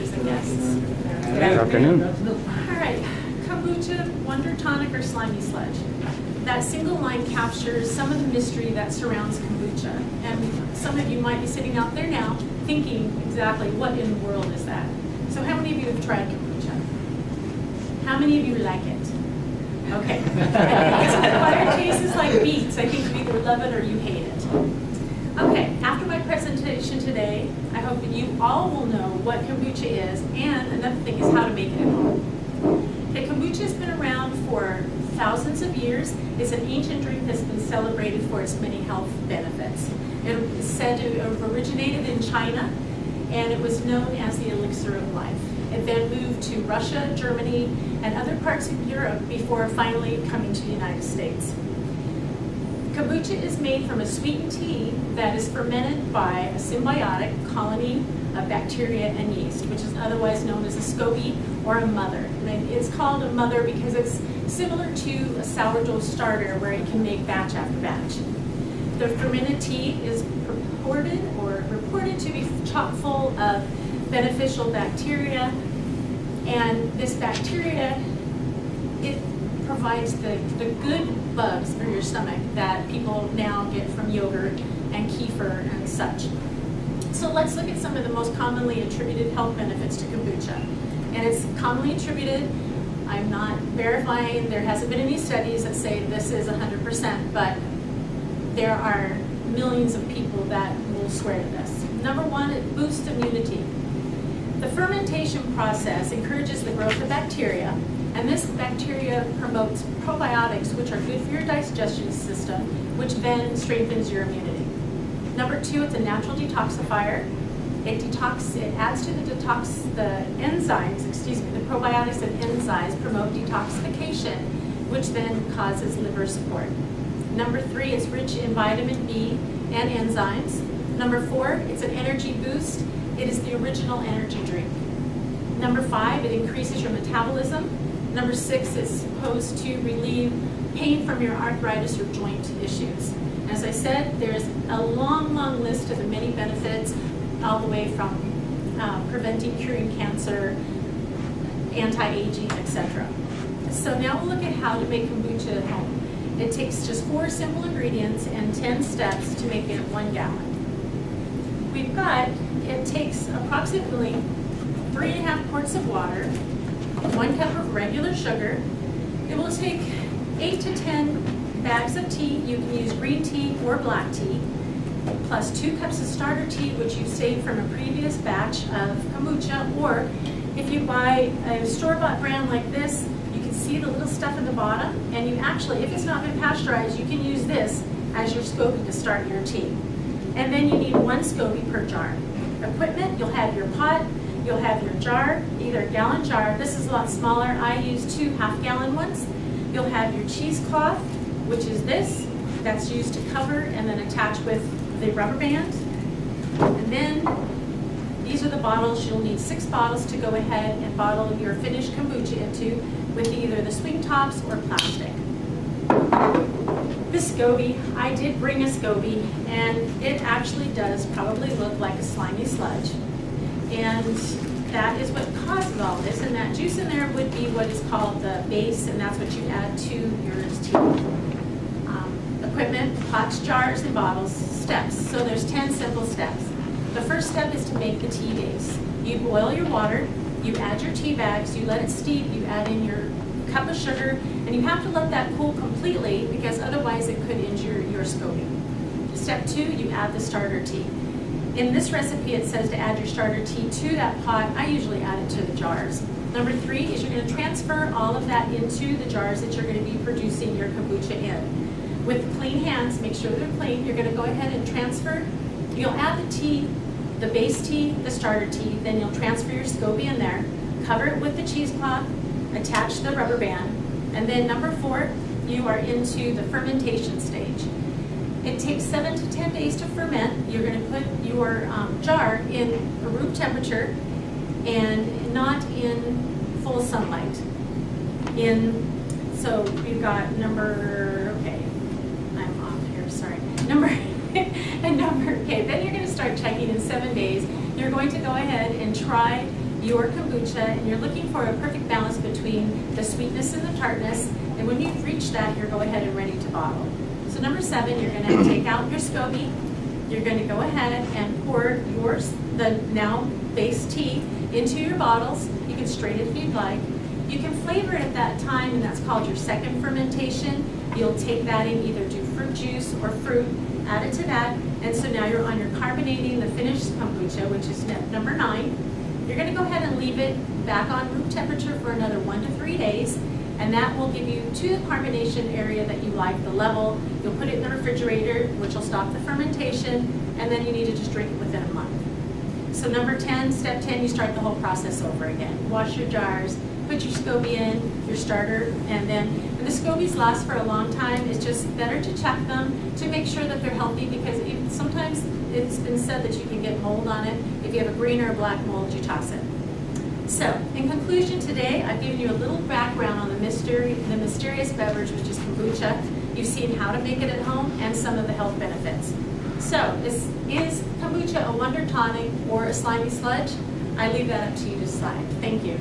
speakers and guests. Good afternoon. All right, kombucha, wonder tonic, or slimy sludge. That single line captures some of the mystery that surrounds kombucha. And some of you might be sitting out there now thinking exactly what in the world is that. So how many of you have tried kombucha? How many of you like it? Okay. Its acquired taste is like beets. I think you either love it or you hate it. Okay, after my presentation today, I hope that you all will know what kombucha is, and another thing is how to make it at home. Okay, kombucha has been around for thousands of years. It's an ancient drink that's been celebrated for its many health benefits. It is said to have originated in China, and it was known as the elixir of life. It then moved to Russia, Germany, and other parts of Europe before finally coming to the United States. Kombucha is made from a sweetened tea that is fermented by a symbiotic colony of bacteria and yeast, which is otherwise known as a SCOBY or a mother. And it's called a mother because it's similar to a sourdough starter where it can make batch after batch. The fermented tea is reported to be chock full of beneficial bacteria, and this bacteria, it provides the good bugs for your stomach that people now get from yogurt and kefir and such. So let's look at some of the most commonly attributed health benefits to kombucha. And it's commonly attributed, I'm not verifying, there hasn't been any studies that say this is 100%, but there are millions of people that will swear to this. Number one, it boosts immunity. The fermentation process encourages the growth of bacteria, and this bacteria promotes probiotics, which are good for your digestion system, which then strengthens your immunity. Number two, it's a natural detoxifier. It adds to the enzymes, the probiotics and enzymes promote detoxification, which then causes liver support. Number three, it's rich in vitamin B and enzymes. Number four, it's an energy boost. It is the original energy drink. Number five, it increases your metabolism. Number six, it's supposed to relieve pain from your arthritis or joint issues. As I said, there's a long, long list of the many benefits, all the way from preventing, curing cancer, anti-aging, etc. So now we'll look at how to make kombucha at home. It takes just 4 simple ingredients and 10 steps to make it 1 gallon. It takes approximately 3.5 quarts of water, 1 cup of regular sugar. It will take 8 to 10 bags of tea. You can use green tea or black tea, plus 2 cups of starter tea, which you saved from a previous batch of kombucha, or if you buy a store-bought brand like this, you can see the little stuff in the bottom, and you actually, if it's not been pasteurized, you can use this as your SCOBY to start your tea. And then you need 1 SCOBY per jar. Equipment, you'll have your pot, you'll have your jar, either a gallon jar. This is a lot smaller. I use 2 half-gallon ones. You'll have your cheesecloth, which is this, that's used to cover and then attach with the rubber band. And then these are the bottles. You'll need 6 bottles to go ahead and bottle your finished kombucha into with either the swing tops or plastic. This SCOBY, I did bring a SCOBY, and it actually does probably look like a slimy sludge. And that is what causes all this, and that juice in there would be what is called the base, and that's what you add to your tea. Equipment, pots, jars, and bottles. Steps. So there's 10 simple steps. The first step is to make the tea base. You boil your water, you add your tea bags, you let it steep, you add in your cup of sugar, and you have to let that cool completely because otherwise it could injure your SCOBY. Step 2, you add the starter tea. In this recipe it says to add your starter tea to that pot. I usually add it to the jars. Number 3 is you're going to transfer all of that into the jars that you're going to be producing your kombucha in. With clean hands, make sure they're clean, you're going to go ahead and transfer. You'll add the tea, the base tea, the starter tea, then you'll transfer your SCOBY in there, cover it with the cheesecloth, attach the rubber band, and then number 4, you are into the fermentation stage. It takes 7 to 10 days to ferment. You're going to put your jar in a room temperature and not in full sunlight. So we've got okay, I'm off here, sorry. Okay, then you're going to start checking in 7 days. You're going to go ahead and try your kombucha, and you're looking for a perfect balance between the sweetness and the tartness. And when you've reached that, you're go ahead and ready to bottle. So number 7, you're going to take out your SCOBY. You're going to go ahead and pour the now base tea into your bottles. You can strain it if you'd like. You can flavor it at that time, and that's called your second fermentation. You'll take that in, either do fruit juice or fruit, add it to that, and so now you're on your carbonating the finished kombucha, which is step number 9. You're going to go ahead and leave it back on room temperature for another 1 to 3 days, and that will give you to the carbonation area that you like, the level. You'll put it in the refrigerator, which will stop the fermentation, and then you need to just drink it within a month. So number 10, step 10, you start the whole process over again. Wash your jars, put your SCOBY in, your starter, and then when the SCOBYs last for a long time, it's just better to check them to make sure that they're healthy, because sometimes it's been said that you can get mold on it. If you have a green or a black mold, you toss it. So, in conclusion today, I've given you a little background on the mysterious beverage, which is kombucha. You've seen how to make it at home and some of the health benefits. So, is kombucha a wonder tonic or a slimy sludge? I leave that up to you to decide. Thank you.